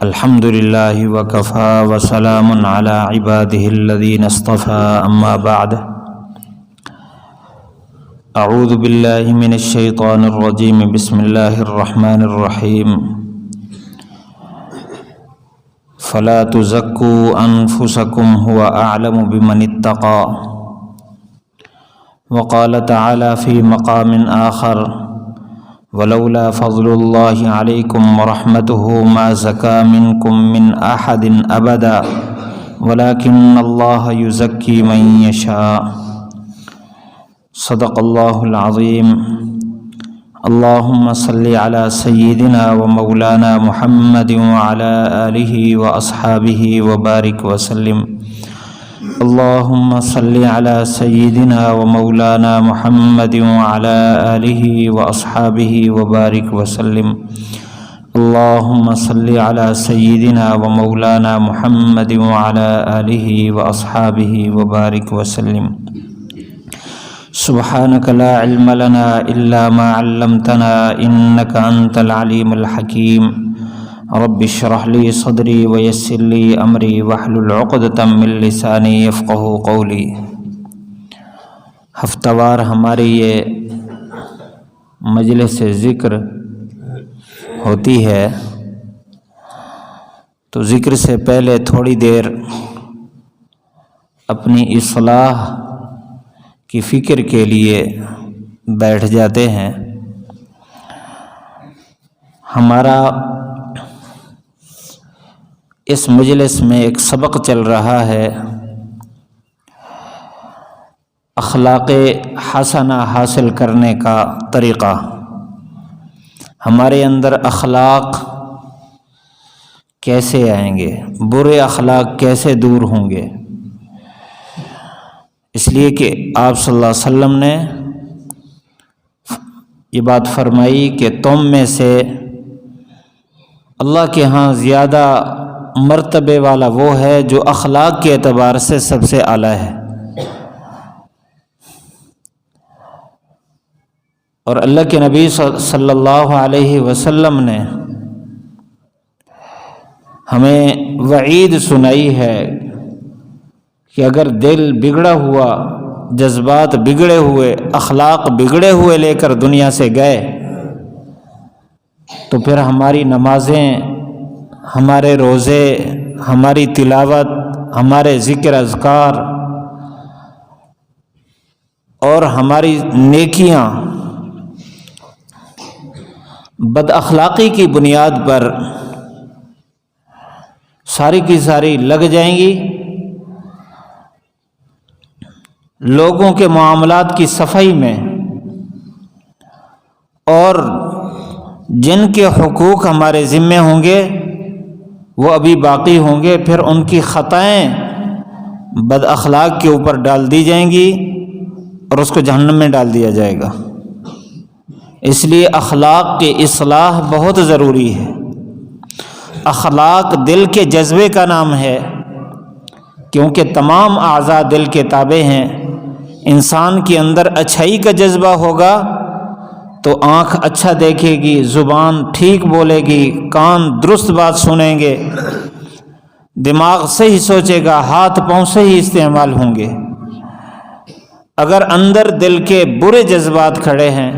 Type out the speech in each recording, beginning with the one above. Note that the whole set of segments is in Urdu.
الحمد للہ وکفى وسلام علی عباده الذین اصطفى اما بعد اعوذ باللہ من الشیطان الرجیم بسم اللہ الرحمن الرحیم فلا تزکوا انفسکم هو اعلم بمن اتقى وقال تعالی فی مقام آخر ولولا فضل اللہ علیکم ورحمتہ ما زکا منکم من احد ابدا ولکن اللہ یزکی من یشاء صدق اللہ العظیم اللہم صلی علی سیدنا و مولانا محمد وعلی آلہ واصحابہ وبارک وسلم اللہم صلی علی سیدنا و مولانا محمد وعلی آلہ واصحابہ وبارک وسلم اللہم صلی علی سیدنا و مولانا محمد وعلی آلہ واصحابہ وبارک وسلم سبحانک لا علم لنا الا ما علمتنا انک انت العلیم الحکیم رب اشرح لی صدری ویسر لی امری واحلل عقدۃ من لسانی یفقہوا قولی۔ ہفتہ وار ہماری یہ مجلس ذکر ہوتی ہے، تو ذکر سے پہلے تھوڑی دیر اپنی اصلاح کی فکر کے لیے بیٹھ جاتے ہیں۔ ہمارا اس مجلس میں ایک سبق چل رہا ہے، اخلاق حسنہ حاصل کرنے کا طریقہ۔ ہمارے اندر اخلاق کیسے آئیں گے، برے اخلاق کیسے دور ہوں گے؟ اس لیے کہ آپ صلی اللہ علیہ وسلم نے یہ بات فرمائی کہ تم میں سے اللہ کے ہاں زیادہ مرتبے والا وہ ہے جو اخلاق کے اعتبار سے سب سے اعلیٰ ہے، اور اللہ کے نبی صلی اللہ علیہ وسلم نے ہمیں وعید سنائی ہے کہ اگر دل بگڑا ہوا، جذبات بگڑے ہوئے، اخلاق بگڑے ہوئے لے کر دنیا سے گئے تو پھر ہماری نمازیں، ہمارے روزے، ہماری تلاوت، ہمارے ذکر اذکار اور ہماری نیکیاں بد اخلاقی کی بنیاد پر ساری کی ساری لگ جائیں گی۔ لوگوں کے معاملات کی صفائی میں اور جن کے حقوق ہمارے ذمے ہوں گے وہ ابھی باقی ہوں گے، پھر ان کی خطائیں بد اخلاق کے اوپر ڈال دی جائیں گی اور اس کو جہنم میں ڈال دیا جائے گا۔ اس لیے اخلاق کی اصلاح بہت ضروری ہے۔ اخلاق دل کے جذبے کا نام ہے، کیونکہ تمام اعضاء دل کے تابع ہیں۔ انسان کے اندر اچھائی کا جذبہ ہوگا تو آنکھ اچھا دیکھے گی، زبان ٹھیک بولے گی، کان درست بات سنیں گے، دماغ سے ہی سوچے گا، ہاتھ پاؤں سے ہی استعمال ہوں گے۔ اگر اندر دل کے برے جذبات کھڑے ہیں،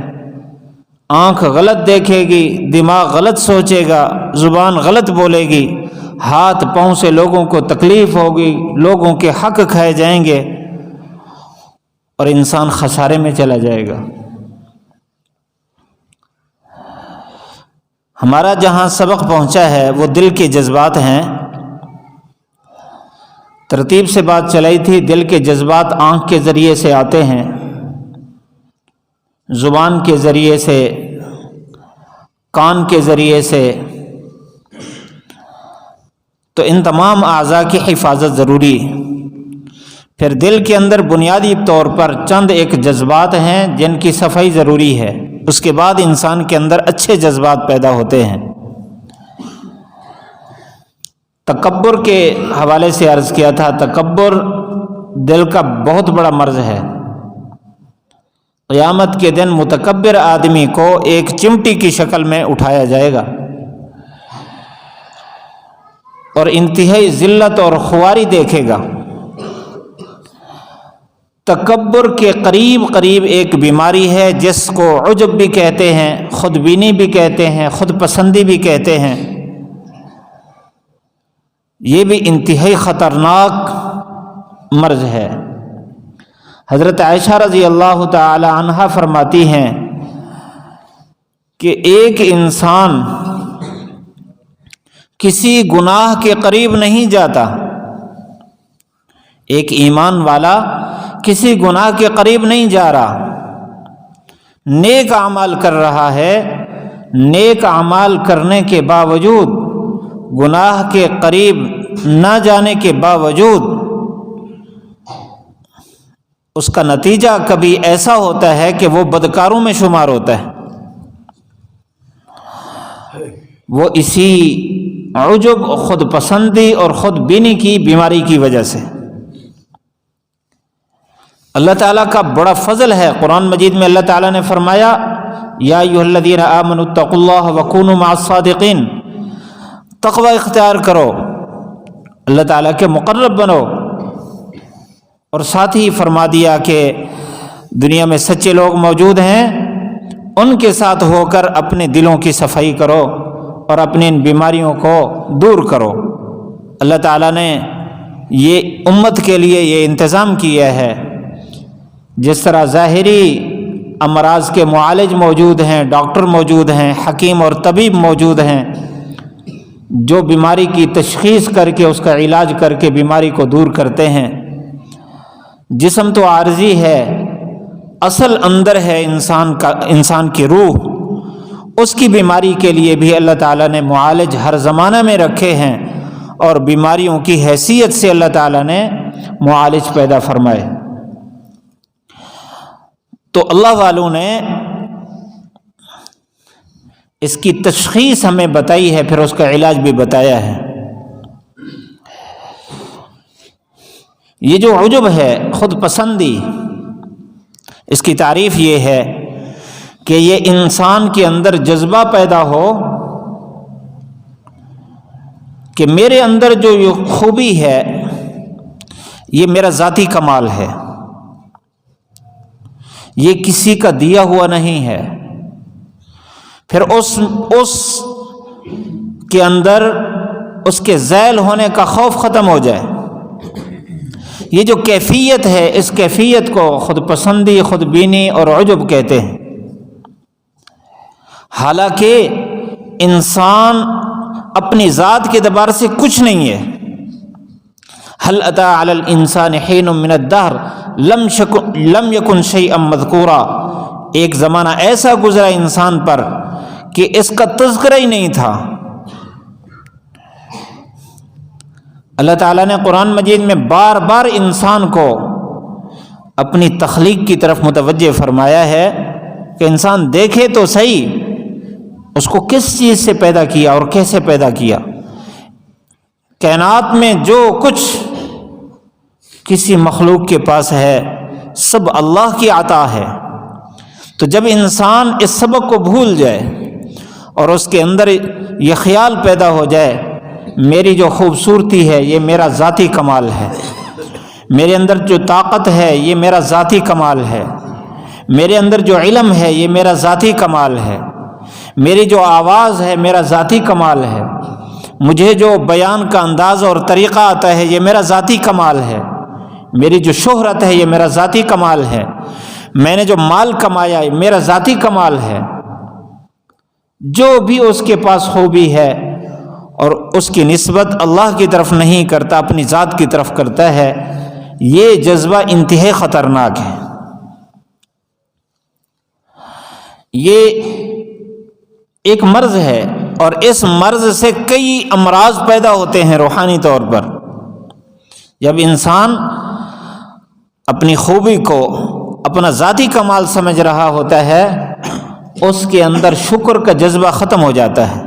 آنکھ غلط دیکھے گی، دماغ غلط سوچے گا، زبان غلط بولے گی، ہاتھ پاؤں سے لوگوں کو تکلیف ہوگی، لوگوں کے حق کھائے جائیں گے اور انسان خسارے میں چلا جائے گا۔ ہمارا جہاں سبق پہنچا ہے وہ دل کے جذبات ہیں۔ ترتیب سے بات چلائی تھی، دل کے جذبات آنکھ کے ذریعے سے آتے ہیں، زبان کے ذریعے سے، کان کے ذریعے سے، تو ان تمام اعضاء کی حفاظت ضروری ہے۔ پھر دل کے اندر بنیادی طور پر چند ایک جذبات ہیں جن کی صفائی ضروری ہے، اس کے بعد انسان کے اندر اچھے جذبات پیدا ہوتے ہیں۔ تکبر کے حوالے سے عرض کیا تھا، تکبر دل کا بہت بڑا مرض ہے۔ قیامت کے دن متکبر آدمی کو ایک چمٹی کی شکل میں اٹھایا جائے گا اور انتہائی ذلت اور خواری دیکھے گا۔ تکبر کے قریب ایک بیماری ہے جس کو عجب بھی کہتے ہیں، خود بینی بھی کہتے ہیں، خود پسندی بھی کہتے ہیں۔ یہ بھی انتہائی خطرناک مرض ہے۔ حضرت عائشہ رضی اللہ تعالی عنہا فرماتی ہیں کہ ایک انسان کسی گناہ کے قریب نہیں جاتا، ایک ایمان والا کسی گناہ کے قریب نہیں جا رہا، نیک اعمال کر رہا ہے، نیک اعمال کرنے کے باوجود، گناہ کے قریب نہ جانے کے باوجود اس کا نتیجہ کبھی ایسا ہوتا ہے کہ وہ بدکاروں میں شمار ہوتا ہے۔ وہ اسی عجب، خود پسندی اور خود بینی کی بیماری کی وجہ سے۔ اللہ تعالیٰ کا بڑا فضل ہے، قرآن مجید میں اللہ تعالیٰ نے فرمایا یا ایھا الذین آمنوا اتقوا اللہ وکونوا مع الصادقین، تقوی اختیار کرو، اللہ تعالیٰ کے مقرب بنو، اور ساتھ ہی فرما دیا کہ دنیا میں سچے لوگ موجود ہیں، ان کے ساتھ ہو کر اپنے دلوں کی صفائی کرو اور اپنی ان بیماریوں کو دور کرو۔ اللہ تعالیٰ نے یہ امت کے لیے یہ انتظام کیا ہے، جس طرح ظاہری امراض کے معالج موجود ہیں، ڈاکٹر موجود ہیں، حکیم اور طبیب موجود ہیں، جو بیماری کی تشخیص کر کے اس کا علاج کر کے بیماری کو دور کرتے ہیں۔ جسم تو عارضی ہے، اصل اندر ہے انسان کی روح، اس کی بیماری کے لیے بھی اللہ تعالیٰ نے معالج ہر زمانہ میں رکھے ہیں، اور بیماریوں کی حیثیت سے اللہ تعالیٰ نے معالج پیدا فرمائے۔ تو اللہ والوں نے اس کی تشخیص ہمیں بتائی ہے، پھر اس کا علاج بھی بتایا ہے۔ یہ جو عجب ہے، خود پسندی، اس کی تعریف یہ ہے کہ یہ انسان کے اندر جذبہ پیدا ہو کہ میرے اندر جو یہ خوبی ہے یہ میرا ذاتی کمال ہے، یہ کسی کا دیا ہوا نہیں ہے۔ پھر اس کے اندر اس کے ذیل ہونے کا خوف ختم ہو جائے۔ یہ جو کیفیت ہے، اس کیفیت کو خود پسندی، خود بینی اور عجب کہتے ہیں۔ حالانکہ انسان اپنی ذات کے اعتبار سے کچھ نہیں ہے۔ هل اتى على الانسان حين من الدهر لم يكن شيئا مذکورا، ایک زمانہ ایسا گزرا انسان پر کہ اس کا تذکرہ ہی نہیں تھا۔ اللہ تعالیٰ نے قرآن مجید میں بار بار انسان کو اپنی تخلیق کی طرف متوجہ فرمایا ہے کہ انسان دیکھے تو صحیح اس کو کس چیز سے پیدا کیا اور کیسے پیدا کیا۔ کائنات میں جو کچھ کسی مخلوق کے پاس ہے سب اللہ کی عطا ہے۔ تو جب انسان اس سبق کو بھول جائے اور اس کے اندر یہ خیال پیدا ہو جائے میری جو خوبصورتی ہے یہ میرا ذاتی کمال ہے، میرے اندر جو طاقت ہے یہ میرا ذاتی کمال ہے، میرے اندر جو علم ہے یہ میرا ذاتی کمال ہے، میری جو آواز ہے میرا ذاتی کمال ہے، مجھے جو بیان کا انداز اور طریقہ آتا ہے یہ میرا ذاتی کمال ہے، میری جو شہرت ہے یہ میرا ذاتی کمال ہے، میں نے جو مال کمایا ہے میرا ذاتی کمال ہے۔ جو بھی اس کے پاس خوبی ہے اور اس کی نسبت اللہ کی طرف نہیں کرتا، اپنی ذات کی طرف کرتا ہے، یہ جذبہ انتہائی خطرناک ہے۔ یہ ایک مرض ہے اور اس مرض سے کئی امراض پیدا ہوتے ہیں روحانی طور پر۔ جب انسان اپنی خوبی کو اپنا ذاتی کمال سمجھ رہا ہوتا ہے اس کے اندر شکر کا جذبہ ختم ہو جاتا ہے۔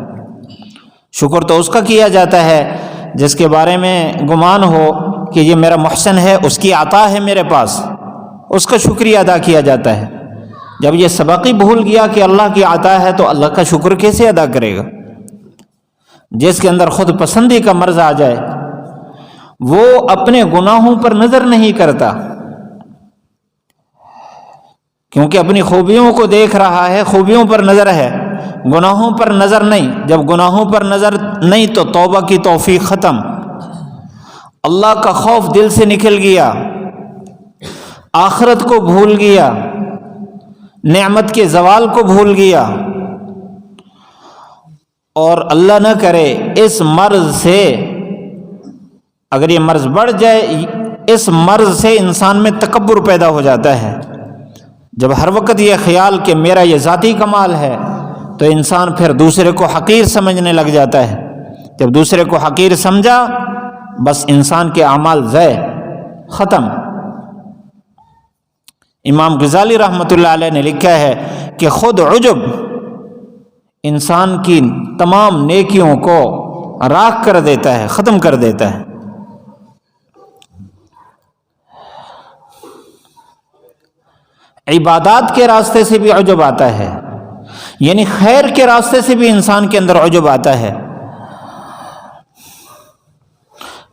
شکر تو اس کا کیا جاتا ہے جس کے بارے میں گمان ہو کہ یہ میرا محسن ہے، اس کی عطا ہے میرے پاس، اس کا شکریہ ادا کیا جاتا ہے۔ جب یہ سبق ہی بھول گیا کہ اللہ کی عطا ہے تو اللہ کا شکر کیسے ادا کرے گا؟ جس کے اندر خود پسندی کا مرض آ جائے، وہ اپنے گناہوں پر نظر نہیں کرتا، کیونکہ اپنی خوبیوں کو دیکھ رہا ہے، خوبیوں پر نظر ہے، گناہوں پر نظر نہیں۔ جب گناہوں پر نظر نہیں تو توبہ کی توفیق ختم، اللہ کا خوف دل سے نکل گیا، آخرت کو بھول گیا، نعمت کے زوال کو بھول گیا، اور اللہ نہ کرے اس مرض سے، اگر یہ مرض بڑھ جائے، اس مرض سے انسان میں تکبر پیدا ہو جاتا ہے۔ جب ہر وقت یہ خیال کہ میرا یہ ذاتی کمال ہے، تو انسان پھر دوسرے کو حقیر سمجھنے لگ جاتا ہے۔ جب دوسرے کو حقیر سمجھا، بس انسان کے اعمال ضائع، ختم۔ امام غزالی رحمۃ اللہ علیہ نے لکھا ہے کہ خود عجب انسان کی تمام نیکیوں کو راکھ کر دیتا ہے، ختم کر دیتا ہے۔ عبادات کے راستے سے بھی عجب آتا ہے، یعنی خیر کے راستے سے بھی انسان کے اندر عجب آتا ہے،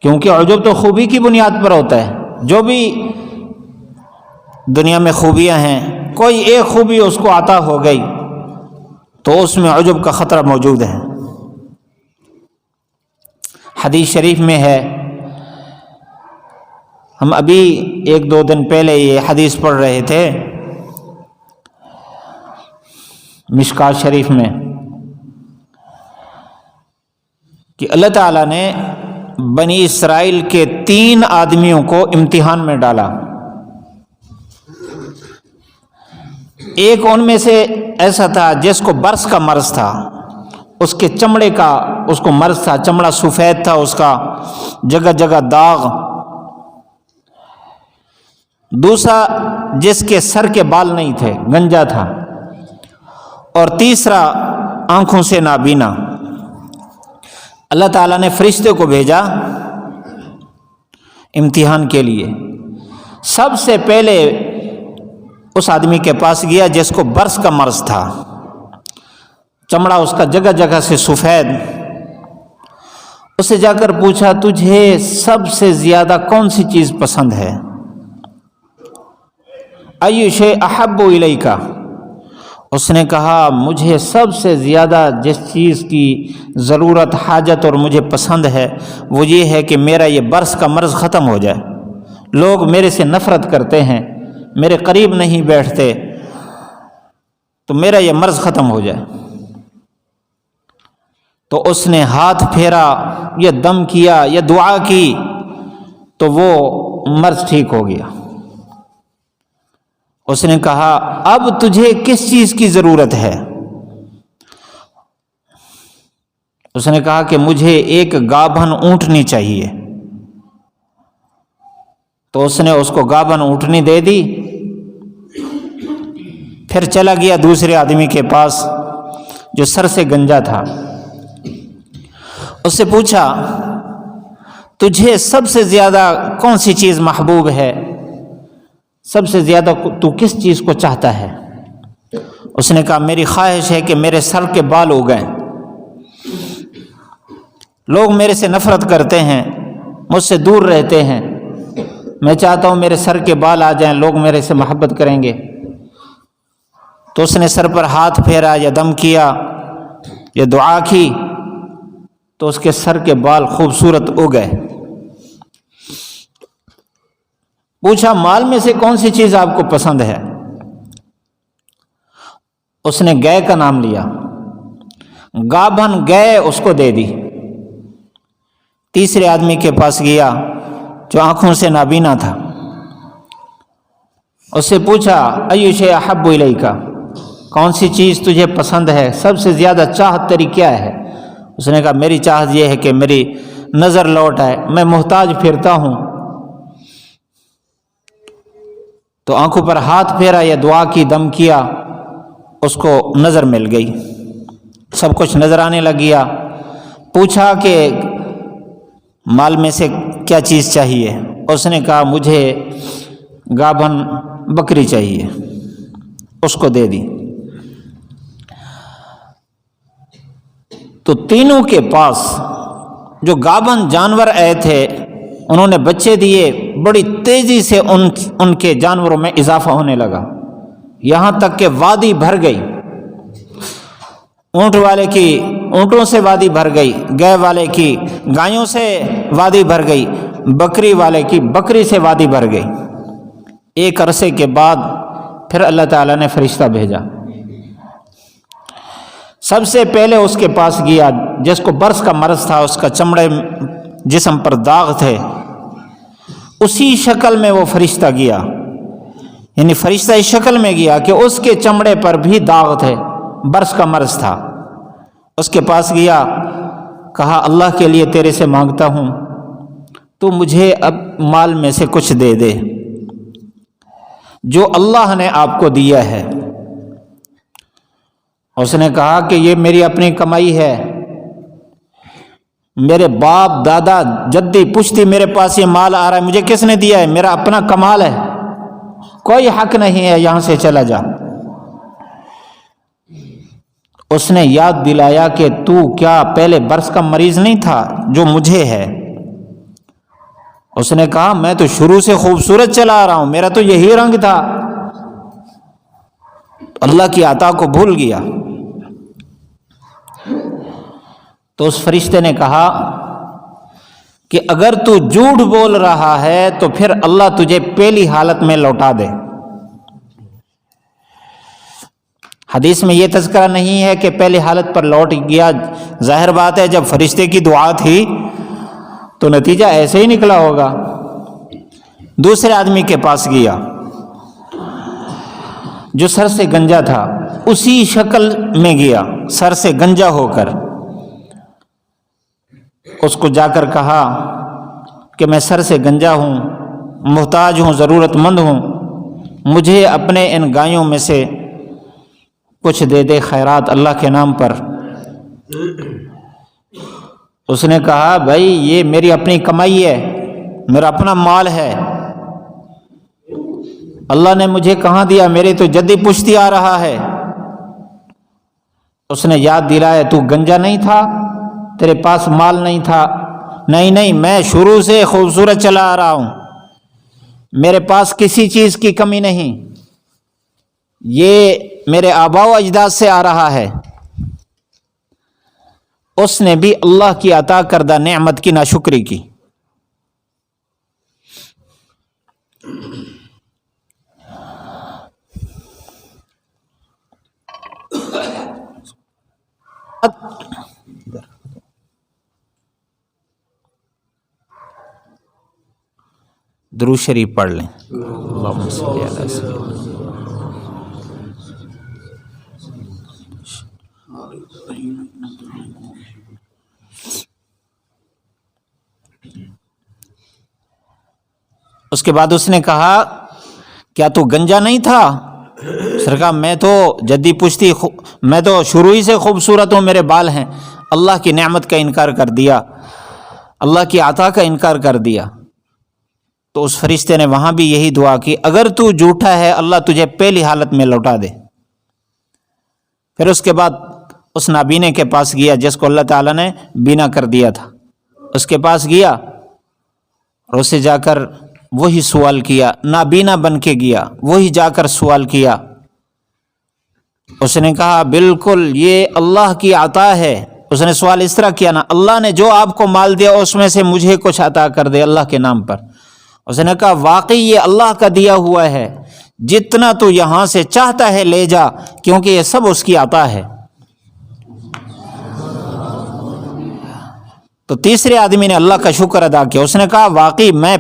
کیونکہ عجب تو خوبی کی بنیاد پر ہوتا ہے۔ جو بھی دنیا میں خوبیاں ہیں، کوئی ایک خوبی اس کو عطا ہو گئی تو اس میں عجب کا خطرہ موجود ہے۔ حدیث شریف میں ہے، ہم ابھی ایک دو دن پہلے یہ حدیث پڑھ رہے تھے مشکات شریف میں، کہ اللہ تعالیٰ نے بنی اسرائیل کے 3 آدمیوں کو امتحان میں ڈالا۔ ایک ان میں سے ایسا تھا جس کو برس کا مرض تھا، اس کے چمڑے کا اس کو مرض تھا، چمڑا سفید تھا اس کا، جگہ جگہ داغ۔ دوسرا جس کے سر کے بال نہیں تھے، گنجا تھا، اور تیسرا آنکھوں سے نابینا۔ اللہ تعالیٰ نے فرشتے کو بھیجا امتحان کے لیے۔ سب سے پہلے اس آدمی کے پاس گیا جس کو برس کا مرض تھا، چمڑا اس کا جگہ جگہ سے سفید۔ اسے جا کر پوچھا، تجھے سب سے زیادہ کون سی چیز پسند ہے؟ ای شیء احب الیک؟ اس نے کہا، مجھے سب سے زیادہ جس چیز کی ضرورت، حاجت اور مجھے پسند ہے وہ یہ ہے کہ میرا یہ برس کا مرض ختم ہو جائے۔ لوگ میرے سے نفرت کرتے ہیں، میرے قریب نہیں بیٹھتے، تو میرا یہ مرض ختم ہو جائے۔ تو اس نے ہاتھ پھیرا یا دم کیا یا دعا کی تو وہ مرض ٹھیک ہو گیا۔ اس نے کہا، اب تجھے کس چیز کی ضرورت ہے؟ اس نے کہا کہ مجھے ایک گابھن اونٹنی چاہیے۔ تو اس نے اس کو گابھن اونٹنی دے دی۔ پھر چلا گیا دوسرے آدمی کے پاس جو سر سے گنجا تھا، اس سے پوچھا، تجھے سب سے زیادہ کون سی چیز محبوب ہے؟ سب سے زیادہ تو کس چیز کو چاہتا ہے؟ اس نے کہا، میری خواہش ہے کہ میرے سر کے بال اگیں۔ لوگ میرے سے نفرت کرتے ہیں، مجھ سے دور رہتے ہیں، میں چاہتا ہوں میرے سر کے بال آ جائیں، لوگ میرے سے محبت کریں گے۔ تو اس نے سر پر ہاتھ پھیرا یا دم کیا یا دعا کی تو اس کے سر کے بال خوبصورت اگئے۔ پوچھا، مال میں سے کون سی چیز آپ کو پسند ہے؟ اس نے گائے کا نام لیا، گابھن گائے اس کو دے دی۔ تیسرے آدمی کے پاس گیا جو آنکھوں سے نابینا تھا، اس سے پوچھا، ای شیء احب الیک؟ کون سی چیز تجھے پسند ہے، سب سے زیادہ چاہت تیری کیا ہے؟ اس نے کہا، میری چاہت یہ ہے کہ میری نظر لوٹ آئے، میں محتاج پھرتا ہوں۔ تو آنکھوں پر ہاتھ پھیرا یا دعا کی، دم کیا، اس کو نظر مل گئی، سب کچھ نظر آنے لگ گیا۔ پوچھا کہ مال میں سے کیا چیز چاہیے؟ اس نے کہا، مجھے گابھن بکری چاہیے، اس کو دے دی۔ تو تینوں کے پاس جو گابن جانور آئے تھے انہوں نے بچے دیے، بڑی تیزی سے ان کے جانوروں میں اضافہ ہونے لگا، یہاں تک کہ وادی بھر گئی۔ اونٹ والے کی اونٹوں سے وادی بھر گئی، گائے والے کی گایوں سے وادی بھر گئی، بکری والے کی بکری سے وادی بھر گئی۔ ایک عرصے کے بعد پھر اللہ تعالیٰ نے فرشتہ بھیجا، سب سے پہلے اس کے پاس گیا جس کو برس کا مرض تھا، اس کا چمڑے جسم پر داغ تھے، اسی شکل میں وہ فرشتہ گیا، یعنی فرشتہ اس شکل میں گیا کہ اس کے چمڑے پر بھی داغ تھے، برس کا مرض تھا۔ اس کے پاس گیا، کہا اللہ کے لیے تیرے سے مانگتا ہوں تو مجھے اب مال میں سے کچھ دے دے جو اللہ نے آپ کو دیا ہے۔ اس نے کہا کہ یہ میری اپنی کمائی ہے، میرے باپ دادا جدی پشتی میرے پاس یہ مال آ رہا ہے، مجھے کس نے دیا ہے؟ میرا اپنا کمال ہے، کوئی حق نہیں ہے، یہاں سے چلا جا۔ اس نے یاد دلایا کہ تو کیا پہلے برس کا مریض نہیں تھا جو مجھے ہے؟ اس نے کہا میں تو شروع سے خوبصورت چلا آ رہا ہوں، میرا تو یہی رنگ تھا۔ اللہ کی عطا کو بھول گیا۔ تو اس فرشتے نے کہا کہ اگر تو جھوٹ بول رہا ہے تو پھر اللہ تجھے پہلی حالت میں لوٹا دے۔ حدیث میں یہ تذکرہ نہیں ہے کہ پہلی حالت پر لوٹ گیا، ظاہر بات ہے جب فرشتے کی دعا تھی تو نتیجہ ایسے ہی نکلا ہوگا۔ دوسرے آدمی کے پاس گیا جو سر سے گنجا تھا، اسی شکل میں گیا، سر سے گنجا ہو کر۔ اس کو جا کر کہا کہ میں سر سے گنجا ہوں، محتاج ہوں، ضرورت مند ہوں، مجھے اپنے ان گایوں میں سے کچھ دے دے خیرات اللہ کے نام پر۔ اس نے کہا بھائی یہ میری اپنی کمائی ہے، میرا اپنا مال ہے، اللہ نے مجھے کہاں دیا؟ میرے تو جدی پشتی آ رہا ہے۔ اس نے یاد دلایا تو گنجا نہیں تھا، تیرے پاس مال نہیں تھا؟ نہیں، میں شروع سے خوبصورت چلا آ رہا ہوں، میرے پاس کسی چیز کی کمی نہیں، یہ میرے آباء و اجداد سے آ رہا ہے۔ اس نے بھی اللہ کی عطا کردہ نعمت کی ناشکری کی۔ درود شریف پڑھ لیں۔ اللہم صلی علی سیدنا۔ اس کے بعد اس نے کہا کیا تو گنجا نہیں تھا؟ اس نے کہا میں تو جدی پشتی، میں تو شروع ہی سے خوبصورت ہوں، میرے بال ہیں۔ اللہ کی نعمت کا انکار کر دیا، اللہ کی عطا کا انکار کر دیا۔ تو اس فرشتے نے وہاں بھی یہی دعا کی، اگر تو جھوٹا ہے اللہ تجھے پہلی حالت میں لوٹا دے۔ پھر اس کے بعد اس نابینے کے پاس گیا جس کو اللہ تعالیٰ نے بینا کر دیا تھا، اس کے پاس گیا اور اسے جا کر وہی سوال کیا، نابینا بن کے گیا، وہی جا کر سوال کیا۔ اس نے کہا بالکل یہ اللہ کی عطا ہے۔ اس نے سوال اس طرح کیا نا، اللہ نے جو آپ کو مال دیا اس میں سے مجھے کچھ عطا کر دے اللہ کے نام پر۔ اس نے کہا واقعی یہ اللہ کا دیا ہوا ہے، جتنا تو یہاں سے چاہتا ہے لے جا، کیونکہ یہ سب اس کی عطا ہے۔ تو تیسرے آدمی نے اللہ کا شکر ادا کیا، اس نے کہا واقعی میں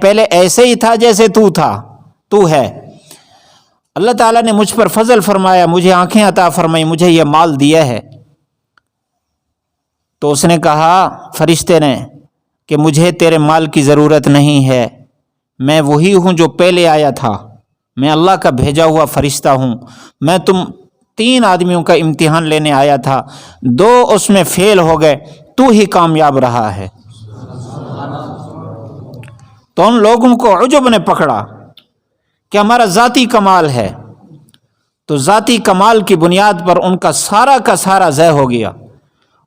پہلے ایسے ہی تھا جیسے تو ہے، اللہ تعالیٰ نے مجھ پر فضل فرمایا، مجھے آنکھیں عطا فرمائی، مجھے یہ مال دیا ہے۔ تو اس نے کہا فرشتے نے کہ مجھے تیرے مال کی ضرورت نہیں ہے، میں وہی ہوں جو پہلے آیا تھا، میں اللہ کا بھیجا ہوا فرشتہ ہوں، میں تم 3 آدمیوں کا امتحان لینے آیا تھا، 2 اس میں فیل ہو گئے، تو ہی کامیاب رہا ہے۔ تو ان لوگوں کو عجب نے پکڑا کہ ہمارا ذاتی کمال ہے، تو ذاتی کمال کی بنیاد پر ان کا سارا ضائع ہو گیا،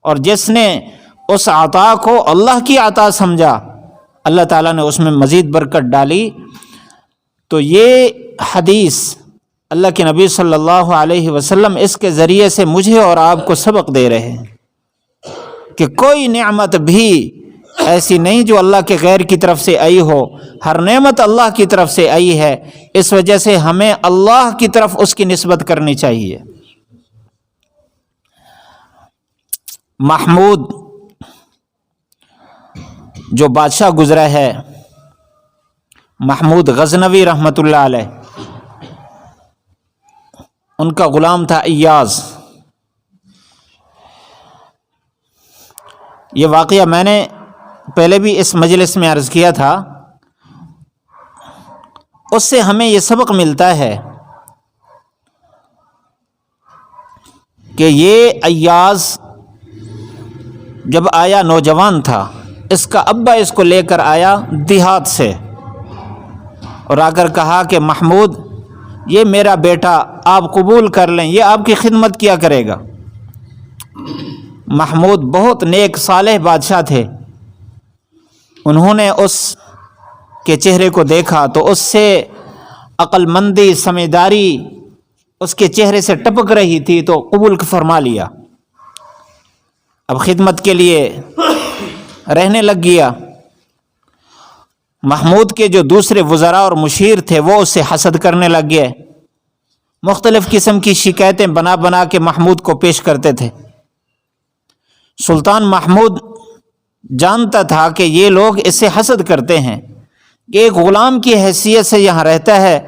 اور جس نے اس عطا کو اللہ کی عطا سمجھا اللہ تعالیٰ نے اس میں مزید برکت ڈالی۔ تو یہ حدیث اللہ کے نبی صلی اللہ علیہ وسلم اس کے ذریعے سے مجھے اور آپ کو سبق دے رہے ہیں کہ کوئی نعمت بھی ایسی نہیں جو اللہ کے غیر کی طرف سے آئی ہو، ہر نعمت اللہ کی طرف سے آئی ہے، اس وجہ سے ہمیں اللہ کی طرف اس کی نسبت کرنی چاہیے۔ محمود جو بادشاہ گزرا ہے، محمود غزنوی رحمۃ اللہ علیہ، ان کا غلام تھا ایاز۔ یہ واقعہ میں نے پہلے بھی اس مجلس میں عرض کیا تھا۔ اس سے ہمیں یہ سبق ملتا ہے کہ یہ ایاز جب آیا نوجوان تھا، اس کا ابا اس کو لے کر آیا دیہات سے اور آ کر کہا کہ محمود یہ میرا بیٹا، آپ قبول کر لیں، یہ آپ کی خدمت کیا کرے گا۔ محمود بہت نیک صالح بادشاہ تھے، انہوں نے اس کے چہرے کو دیکھا تو اس سے عقل مندی سمجھداری اس کے چہرے سے ٹپک رہی تھی، تو قبول فرما لیا، اب خدمت کے لیے رہنے لگ گیا۔ محمود کے جو دوسرے وزراء اور مشیر تھے وہ اس سے حسد کرنے لگ گئے، مختلف قسم کی شکایتیں بنا بنا کے محمود کو پیش کرتے تھے۔ سلطان محمود جانتا تھا کہ یہ لوگ اس سے حسد کرتے ہیں کہ ایک غلام کی حیثیت سے یہاں رہتا ہے،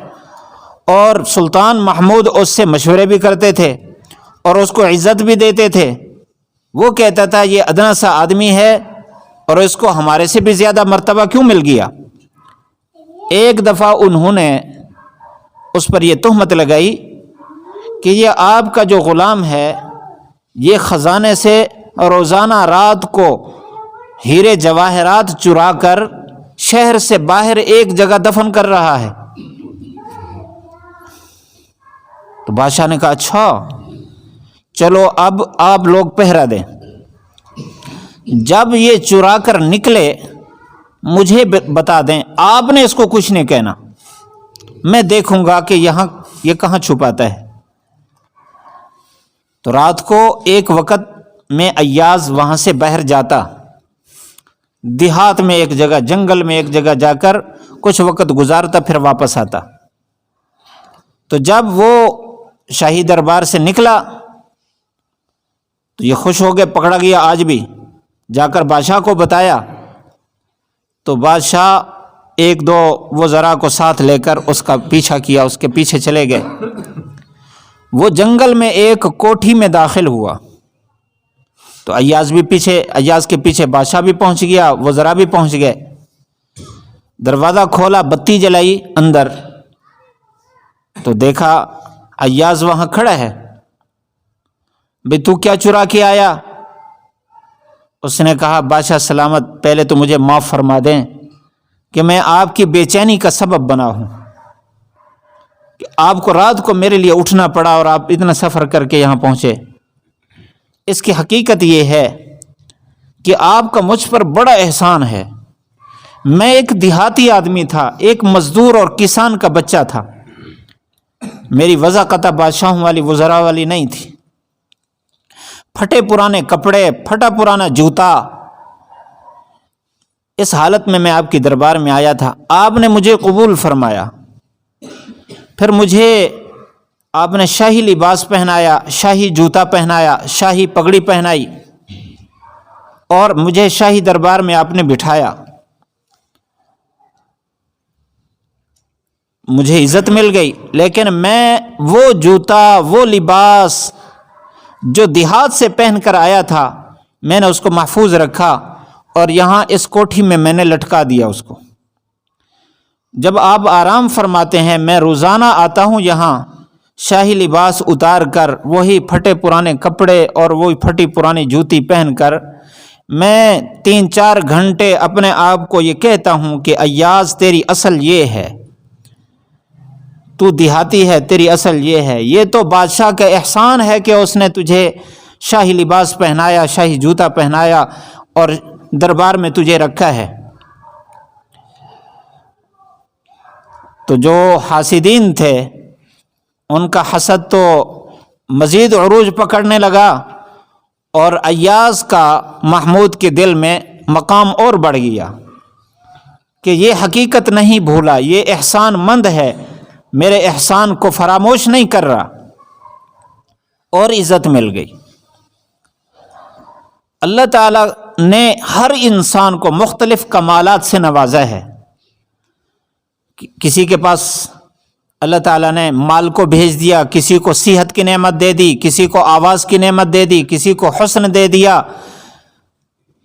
اور سلطان محمود اس سے مشورے بھی کرتے تھے اور اس کو عزت بھی دیتے تھے۔ وہ کہتا تھا یہ ادنا سا آدمی ہے اور اس کو ہمارے سے بھی زیادہ مرتبہ کیوں مل گیا۔ ایک دفعہ انہوں نے اس پر یہ تہمت لگائی کہ یہ آپ کا جو غلام ہے یہ خزانے سے روزانہ رات کو ہیرے جواہرات چرا کر شہر سے باہر ایک جگہ دفن کر رہا ہے۔ تو بادشاہ نے کہا اچھا چلو اب آپ لوگ پہرا دیں، جب یہ چرا کر نکلے مجھے بتا دیں، آپ نے اس کو کچھ نہیں کہنا، میں دیکھوں گا کہ یہاں یہ کہاں چھپاتا ہے۔ تو رات کو ایک وقت میں ایاز وہاں سے باہر جاتا، دیہات میں ایک جگہ، جنگل میں ایک جگہ جا کر کچھ وقت گزارتا، پھر واپس آتا۔ تو جب وہ شاہی دربار سے نکلا تو یہ خوش ہو گئے، پکڑا گیا آج بھی، جا کر بادشاہ کو بتایا تو بادشاہ ایک دو وزراء کو ساتھ لے کر اس کا پیچھا کیا، اس کے پیچھے چلے گئے۔ وہ جنگل میں ایک کوٹھی میں داخل ہوا تو ایاز کے پیچھے بادشاہ بھی پہنچ گیا، وزراء بھی پہنچ گئے۔ دروازہ کھولا، بتی جلائی اندر، تو دیکھا ایاز وہاں کھڑا ہے۔ بھئی تو کیا چرا کے آیا؟ اس نے کہا بادشاہ سلامت، پہلے تو مجھے معاف فرما دیں کہ میں آپ کی بے چینی کا سبب بنا ہوں، کہ آپ کو رات کو میرے لیے اٹھنا پڑا اور آپ اتنا سفر کر کے یہاں پہنچے۔ اس کی حقیقت یہ ہے کہ آپ کا مجھ پر بڑا احسان ہے۔ میں ایک دیہاتی آدمی تھا، ایک مزدور اور کسان کا بچہ تھا، میری وضاقتہ بادشاہوں والی وزراء والی نہیں تھی۔ پھٹے پرانے کپڑے، پھٹا پرانا جوتا، اس حالت میں آپ کی دربار میں آیا تھا۔ آپ نے مجھے قبول فرمایا، پھر مجھے آپ نے شاہی لباس پہنایا، شاہی جوتا پہنایا، شاہی پگڑی پہنائی اور مجھے شاہی دربار میں آپ نے بٹھایا۔ مجھے عزت مل گئی، لیکن میں وہ جوتا، وہ لباس جو دیہات سے پہن کر آیا تھا میں نے اس کو محفوظ رکھا اور یہاں اس کوٹھی میں نے لٹکا دیا اس کو۔ جب آپ آرام فرماتے ہیں میں روزانہ آتا ہوں یہاں شاہی لباس اتار کر، وہی پھٹے پرانے کپڑے اور وہی پھٹی پرانی جوتی پہن کر، میں 3-4 گھنٹے اپنے آپ کو یہ کہتا ہوں کہ ایاز تیری اصل یہ ہے، تو دیہاتی ہے، تیری اصل یہ ہے۔ یہ تو بادشاہ کا احسان ہے کہ اس نے تجھے شاہی لباس پہنایا، شاہی جوتا پہنایا اور دربار میں تجھے رکھا ہے۔ تو جو حاسدین تھے ان کا حسد تو مزید عروج پکڑنے لگا، اور ایاز کا محمود کے دل میں مقام اور بڑھ گیا کہ یہ حقیقت نہیں بھولا، یہ احسان مند ہے، میرے احسان کو فراموش نہیں کر رہا، اور عزت مل گئی۔ اللہ تعالیٰ نے ہر انسان کو مختلف کمالات سے نوازا ہے۔ کسی کے پاس اللہ تعالیٰ نے مال کو بھیج دیا، کسی کو صحت کی نعمت دے دی، کسی کو آواز کی نعمت دے دی، کسی کو حسن دے دیا،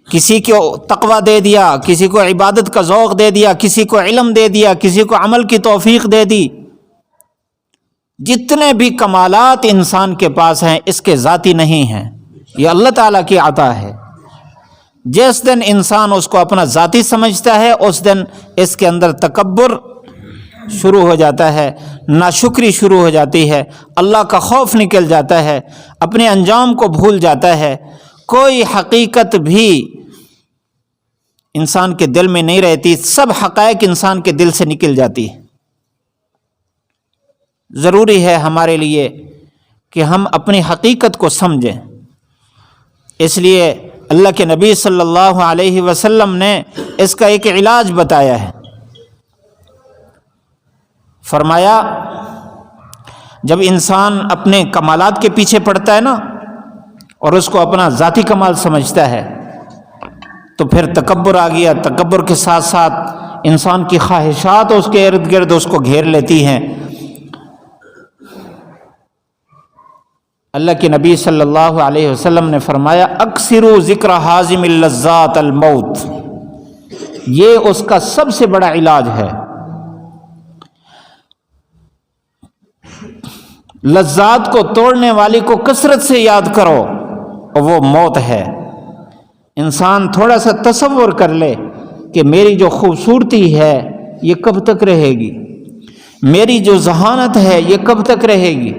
کسی کو تقوی دے دیا، کسی کو عبادت کا ذوق دے دیا، کسی کو علم دے دیا، کسی کو عمل کی توفیق دے دی۔ جتنے بھی کمالات انسان کے پاس ہیں اس کے ذاتی نہیں ہیں، یہ اللہ تعالیٰ کی عطا ہے۔ جس دن انسان اس کو اپنا ذاتی سمجھتا ہے اس دن اس کے اندر تکبر شروع ہو جاتا ہے، ناشکری شروع ہو جاتی ہے، اللہ کا خوف نکل جاتا ہے، اپنے انجام کو بھول جاتا ہے، کوئی حقیقت بھی انسان کے دل میں نہیں رہتی، سب حقائق انسان کے دل سے نکل جاتی ہے۔ ضروری ہے ہمارے لیے کہ ہم اپنی حقیقت کو سمجھیں، اس لیے اللہ کے نبی صلی اللہ علیہ وسلم نے اس کا ایک علاج بتایا ہے۔ فرمایا جب انسان اپنے کمالات کے پیچھے پڑتا ہے نا اور اس کو اپنا ذاتی کمال سمجھتا ہے تو پھر تکبر آ گیا، تکبر کے ساتھ ساتھ انسان کی خواہشات اس کے ارد گرد اس کو گھیر لیتی ہیں۔ اللہ کے نبی صلی اللہ علیہ وسلم نے فرمایا اکثروا ذکر حازم اللذات الموت، یہ اس کا سب سے بڑا علاج ہے۔ لذات کو توڑنے والی کو کثرت سے یاد کرو، اور وہ موت ہے۔ انسان تھوڑا سا تصور کر لے کہ میری جو خوبصورتی ہے یہ کب تک رہے گی، میری جو ذہانت ہے یہ کب تک رہے گی،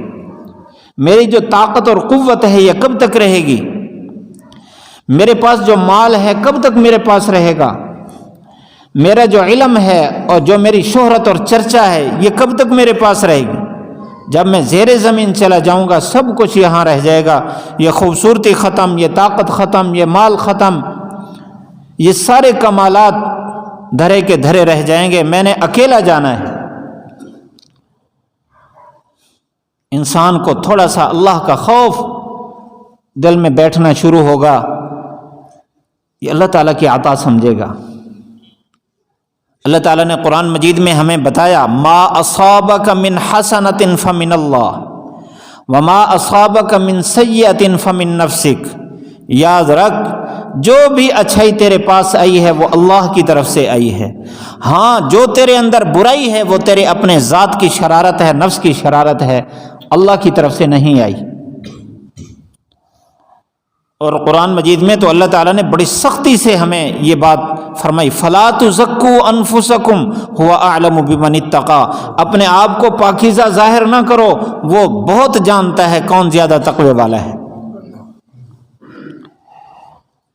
میری جو طاقت اور قوت ہے یہ کب تک رہے گی، میرے پاس جو مال ہے کب تک میرے پاس رہے گا، میرا جو علم ہے اور جو میری شہرت اور چرچا ہے یہ کب تک میرے پاس رہے گی۔ جب میں زیر زمین چلا جاؤں گا سب کچھ یہاں رہ جائے گا، یہ خوبصورتی ختم، یہ طاقت ختم، یہ مال ختم، یہ سارے کمالات دھرے کے دھرے رہ جائیں گے، میں نے اکیلا جانا ہے۔ انسان کو تھوڑا سا اللہ کا خوف دل میں بیٹھنا شروع ہوگا، یہ اللہ تعالیٰ کی عطا سمجھے گا۔ اللہ تعالیٰ نے قرآن مجید میں ہمیں بتایا ما اصابک من حسنۃ فمن اللہ وما اصابک من سیئۃ فمن نفسک، یاد رکھ جو بھی اچھائی تیرے پاس آئی ہے وہ اللہ کی طرف سے آئی ہے، ہاں جو تیرے اندر برائی ہے وہ تیرے اپنے ذات کی شرارت ہے، نفس کی شرارت ہے، اللہ کی طرف سے نہیں آئی۔ اور قرآن مجید میں تو اللہ تعالیٰ نے بڑی سختی سے ہمیں یہ بات فرمائی فَلَا تُزَكُّوا أَنفُسَكُمْ هُوَ أَعْلَمُ بِمَنِ اتَّقَىٰ، اپنے آپ کو پاکیزہ ظاہر نہ کرو، وہ بہت جانتا ہے کون زیادہ تقوی والا ہے۔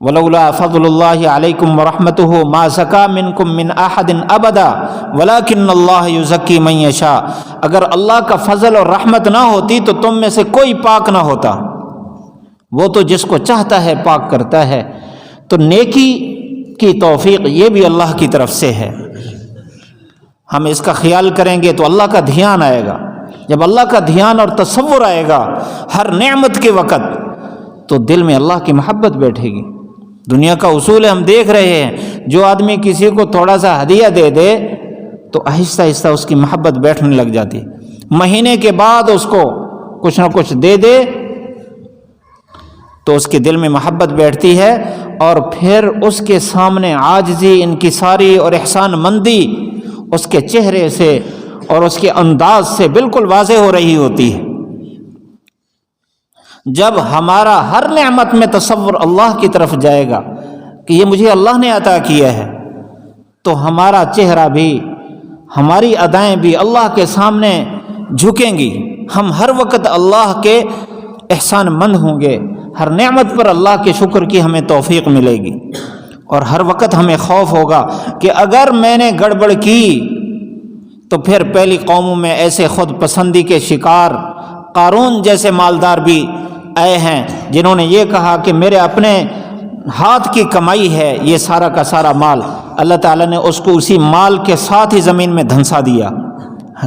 وَلَوْلَا فَضْلُ اللَّهِ عَلَيْكُمْ وَرَحْمَتُهُ مَا زَكَىٰ مِنْكُمْ مِنْ أَحَدٍ أَبَدًا وَلَٰكِنَّ اللَّهَ يُزَكِّي مَن يَشَاءُ، اگر اللہ کا فضل اور رحمت نہ ہوتی تو تم میں سے کوئی پاک نہ ہوتا، وہ تو جس کو چاہتا ہے پاک کرتا ہے۔ تو نیکی کی توفیق یہ بھی اللہ کی طرف سے ہے، ہم اس کا خیال کریں گے تو اللہ کا دھیان آئے گا۔ جب اللہ کا دھیان اور تصور آئے گا ہر نعمت کے وقت تو دل میں اللہ کی محبت بیٹھے گی۔ دنیا کا اصول ہے، ہم دیکھ رہے ہیں جو آدمی کسی کو تھوڑا سا ہدیہ دے دے تو آہستہ آہستہ اس کی محبت بیٹھنے لگ جاتی، مہینے کے بعد اس کو کچھ نہ کچھ دے دے تو اس کے دل میں محبت بیٹھتی ہے، اور پھر اس کے سامنے عاجزی، انکساری اور احسان مندی اس کے چہرے سے اور اس کے انداز سے بالکل واضح ہو رہی ہوتی ہے۔ جب ہمارا ہر نعمت میں تصور اللہ کی طرف جائے گا کہ یہ مجھے اللہ نے عطا کیا ہے، تو ہمارا چہرہ بھی، ہماری ادائیں بھی اللہ کے سامنے جھکیں گی، ہم ہر وقت اللہ کے احسان مند ہوں گے، ہر نعمت پر اللہ کے شکر کی ہمیں توفیق ملے گی، اور ہر وقت ہمیں خوف ہوگا کہ اگر میں نے گڑبڑ کی تو پھر پہلی قوموں میں ایسے خود پسندی کے شکار قارون جیسے مالدار بھی آئے ہیں جنہوں نے یہ کہا کہ میرے اپنے ہاتھ کی کمائی ہے یہ سارا کا سارا مال، اللہ تعالیٰ نے اس کو اسی مال کے ساتھ ہی زمین میں دھنسا دیا۔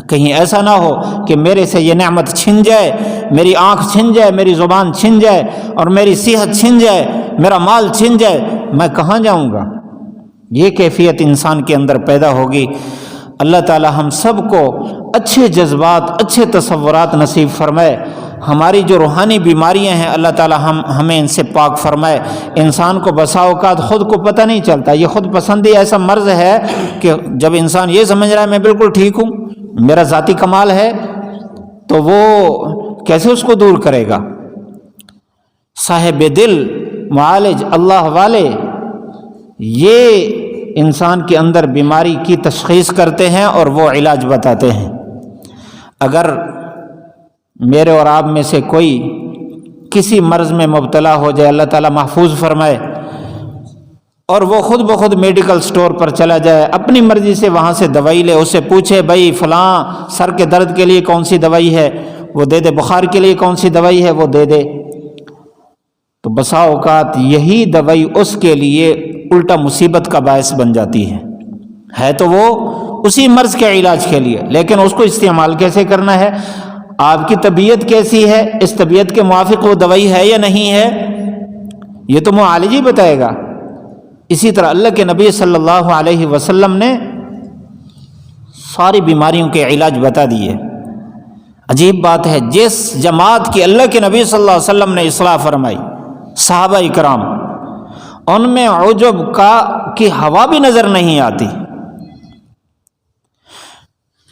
کہیں ایسا نہ ہو کہ میرے سے یہ نعمت چھن جائے، میری آنکھ چھن جائے، میری زبان چھن جائے، اور میری صحت چھن جائے، میرا مال چھن جائے، میں کہاں جاؤں گا؟ یہ کیفیت انسان کے اندر پیدا ہوگی۔ اللہ تعالی ہم سب کو اچھے جذبات، اچھے تصورات نصیب فرمائے۔ ہماری جو روحانی بیماریاں ہیں اللہ تعالی ہمیں ان سے پاک فرمائے۔ انسان کو بسا اوقات خود کو پتہ نہیں چلتا، یہ خود پسندی ایسا مرض ہے کہ جب انسان یہ سمجھ رہا ہے میں بالکل ٹھیک ہوں، میرا ذاتی کمال ہے، تو وہ کیسے اس کو دور کرے گا؟ صاحب دل، معالج، اللہ والے، یہ انسان کے اندر بیماری کی تشخیص کرتے ہیں اور وہ علاج بتاتے ہیں۔ اگر میرے اور آپ میں سے کوئی کسی مرض میں مبتلا ہو جائے، اللہ تعالیٰ محفوظ فرمائے، اور وہ خود بخود میڈیکل سٹور پر چلا جائے، اپنی مرضی سے وہاں سے دوائی لے، اسے پوچھے بھائی فلاں سر کے درد کے لیے کون سی دوائی ہے، وہ دے دے، بخار کے لیے کون سی دوائی ہے، وہ دے دے، تو بسا اوقات یہی دوائی اس کے لیے الٹا مصیبت کا باعث بن جاتی ہے تو وہ اسی مرض کے علاج کے لیے، لیکن اس کو استعمال کیسے کرنا ہے، آپ کی طبیعت کیسی ہے، اس طبیعت کے موافق وہ دوائی ہے یا نہیں ہے، یہ تو معالج ہی بتائے گا۔ اسی طرح اللہ کے نبی صلی اللہ علیہ وسلم نے ساری بیماریوں کے علاج بتا دیے۔ عجیب بات ہے، جس جماعت کی اللہ کے نبی صلی اللہ علیہ وسلم نے اصلاح فرمائی، صحابہ اکرام، ان میں عجب کی ہوا بھی نظر نہیں آتی۔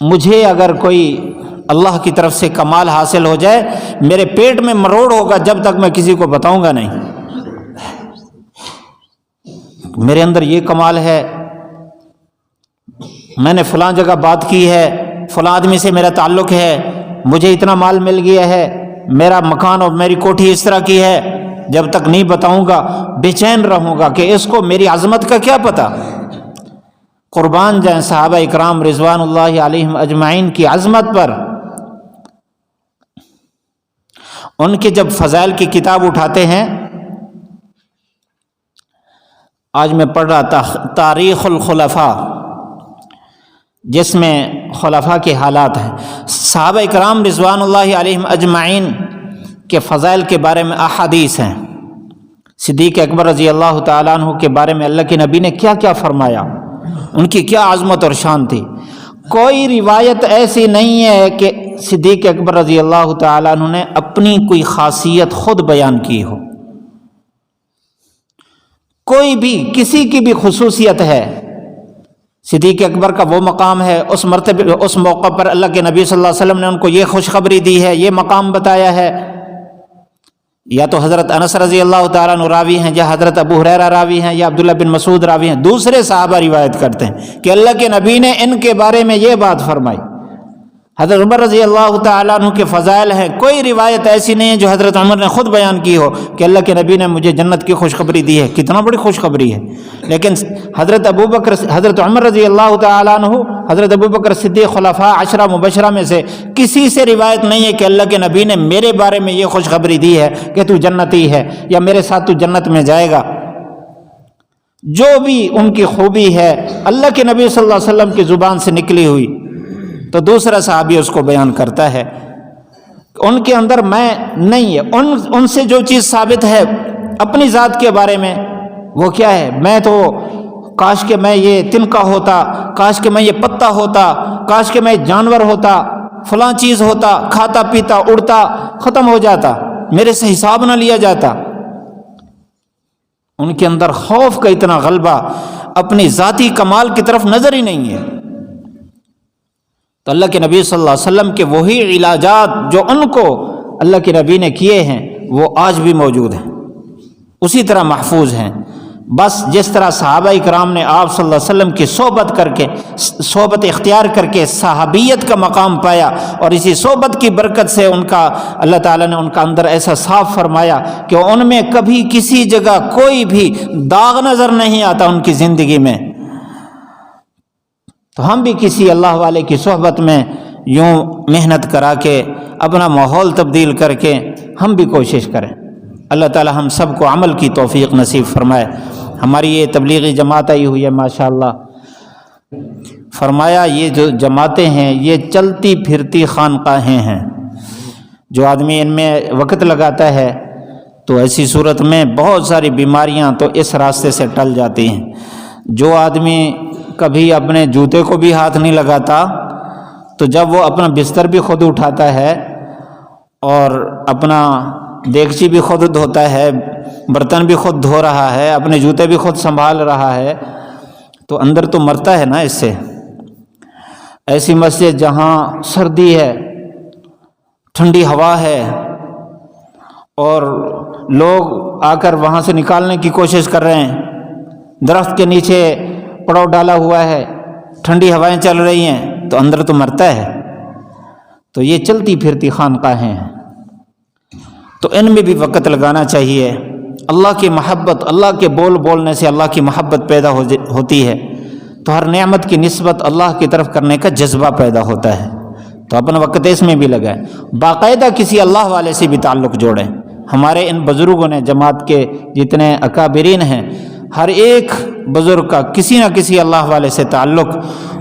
مجھے اگر کوئی اللہ کی طرف سے کمال حاصل ہو جائے، میرے پیٹ میں مروڑ ہوگا جب تک میں کسی کو بتاؤں گا نہیں۔ میرے اندر یہ کمال ہے، میں نے فلاں جگہ بات کی ہے، فلاں آدمی سے میرا تعلق ہے، مجھے اتنا مال مل گیا ہے، میرا مکان اور میری کوٹھی اس طرح کی ہے، جب تک نہیں بتاؤں گا بے چین رہوں گا کہ اس کو میری عظمت کا کیا پتہ۔ قربان جائیں صحابہ اکرام رضوان اللہ علیہم اجمعین کی عظمت پر۔ ان کے جب فضائل کی کتاب اٹھاتے ہیں، آج میں پڑھ رہا تھا تاریخ الخلفاء، جس میں خلفاء کے حالات ہیں، صحابہ اکرام رضوان اللہ علیہم اجمعین کے فضائل کے بارے میں احادیث ہیں۔ صدیق اکبر رضی اللہ تعالیٰ عنہ کے بارے میں اللہ کے نبی نے کیا کیا فرمایا، ان کی کیا عظمت اور شان تھی۔ کوئی روایت ایسی نہیں ہے کہ صدیق اکبر رضی اللہ تعالیٰ عنہ نے اپنی کوئی خاصیت خود بیان کی ہو۔ کوئی بھی کسی کی بھی خصوصیت ہے، صدیق اکبر کا وہ مقام ہے، اس مرتبہ اس موقع پر اللہ کے نبی صلی اللہ علیہ وسلم نے ان کو یہ خوشخبری دی ہے، یہ مقام بتایا ہے، یا تو حضرت انس رضی اللہ تعالیٰ عنہ راوی ہیں، یا حضرت ابو ہریرہ راوی ہیں، یا عبداللہ بن مسعود راوی ہیں، دوسرے صحابہ روایت کرتے ہیں کہ اللہ کے نبی نے ان کے بارے میں یہ بات فرمائی۔ حضرت عمر رضی اللہ تعالیٰ عنہ کے فضائل ہیں، کوئی روایت ایسی نہیں ہے جو حضرت عمر نے خود بیان کی ہو کہ اللہ کے نبی نے مجھے جنت کی خوشخبری دی ہے۔ کتنا بڑی خوشخبری ہے۔ لیکن حضرت عمر رضی اللہ تعالیٰ عنہ، حضرت ابو بکر صدیق خلفاء عشرہ مبشرہ میں سے کسی سے روایت نہیں ہے کہ اللہ کے نبی نے میرے بارے میں یہ خوشخبری دی ہے کہ تو جنتی ہے، یا میرے ساتھ تو جنت میں جائے گا۔ جو بھی ان کی خوبی ہے اللہ کے نبی صلی اللہ علیہ وسلم کی زبان سے نکلی ہوئی، تو دوسرا صحابی اس کو بیان کرتا ہے۔ ان کے اندر میں نہیں ہے، ان سے جو چیز ثابت ہے اپنی ذات کے بارے میں، وہ کیا ہے، میں تو کاش کہ میں یہ تنکا ہوتا، کاش کہ میں یہ پتا ہوتا، کاش کہ میں جانور ہوتا، فلاں چیز ہوتا، کھاتا پیتا اڑتا، ختم ہو جاتا، میرے سے حساب نہ لیا جاتا۔ ان کے اندر خوف کا اتنا غلبہ، اپنی ذاتی کمال کی طرف نظر ہی نہیں ہے۔ تو اللہ کے نبی صلی اللہ علیہ وسلم کے وہی علاجات جو ان کو اللہ کے نبی نے کیے ہیں وہ آج بھی موجود ہیں، اسی طرح محفوظ ہیں۔ بس جس طرح صحابہ اکرام نے آپ صلی اللہ علیہ وسلم کی صحبت اختیار کر کے صحابیت کا مقام پایا، اور اسی صحبت کی برکت سے اللہ تعالیٰ نے ان کا اندر ایسا صاف فرمایا کہ ان میں کبھی کسی جگہ کوئی بھی داغ نظر نہیں آتا ان کی زندگی میں۔ تو ہم بھی کسی اللہ والے کی صحبت میں یوں محنت کرا کے اپنا ماحول تبدیل کر کے ہم بھی کوشش کریں۔ اللہ تعالی ہم سب کو عمل کی توفیق نصیب فرمائے۔ ہماری یہ تبلیغی جماعت آئی ہوئی ہے ماشاءاللہ، فرمایا یہ جو جماعتیں ہیں یہ چلتی پھرتی خانقاہیں ہیں، جو آدمی ان میں وقت لگاتا ہے تو ایسی صورت میں بہت ساری بیماریاں تو اس راستے سے ٹل جاتی ہیں۔ جو آدمی کبھی اپنے جوتے کو بھی ہاتھ نہیں لگاتا تو جب وہ اپنا بستر بھی خود اٹھاتا ہے اور اپنا دیگچی بھی خود دھوتا ہے، برتن بھی خود دھو رہا ہے، اپنے جوتے بھی خود سنبھال رہا ہے، تو اندر تو مرتا ہے نا اس سے۔ ایسی مسجد جہاں سردی ہے، ٹھنڈی ہوا ہے، اور لوگ آ کر وہاں سے نکالنے کی کوشش کر رہے ہیں، درخت کے نیچے پڑاؤ ڈالا ہوا ہے، ٹھنڈی ہوائیں چل رہی ہیں، تو اندر تو مرتا ہے۔ تو یہ چلتی پھرتی خانقاہیں ہیں، تو ان میں بھی وقت لگانا چاہیے۔ اللہ کی محبت، اللہ کے بولنے سے اللہ کی محبت پیدا ہوتی ہے، تو ہر نعمت کی نسبت اللہ کی طرف کرنے کا جذبہ پیدا ہوتا ہے، تو اپنا وقت اس میں بھی لگائیں۔ باقاعدہ کسی اللہ والے سے بھی تعلق جوڑیں۔ ہمارے ان بزرگوں نے، جماعت کے جتنے اکابرین ہیں، ہر ایک بزرگ کا کسی نہ کسی اللہ والے سے تعلق،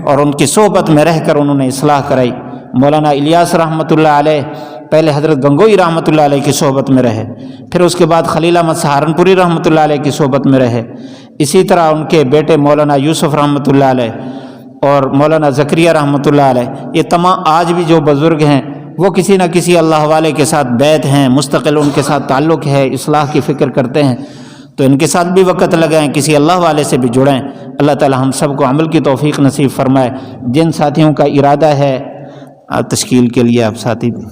اور ان کی صحبت میں رہ کر انہوں نے اصلاح کرائی۔ مولانا الیاس رحمۃ اللہ علیہ پہلے حضرت گنگوئی رحمۃ اللہ علیہ کی صحبت میں رہے، پھر اس کے بعد خلیل احمد سہارنپوری رحمۃ اللہ علیہ کی صحبت میں رہے، اسی طرح ان کے بیٹے مولانا یوسف رحمۃ اللہ علیہ اور مولانا زکریا رحمۃ اللہ علیہ، یہ تمام آج بھی جو بزرگ ہیں وہ کسی نہ کسی اللہ والے کے ساتھ بیعت ہیں، مستقل ان کے ساتھ تعلق ہے، اصلاح کی فکر کرتے ہیں، تو ان کے ساتھ بھی وقت لگائیں، کسی اللہ والے سے بھی جڑیں۔ اللہ تعالی ہم سب کو عمل کی توفیق نصیب فرمائے۔ جن ساتھیوں کا ارادہ ہے تشکیل کے لیے، آپ ساتھی بھی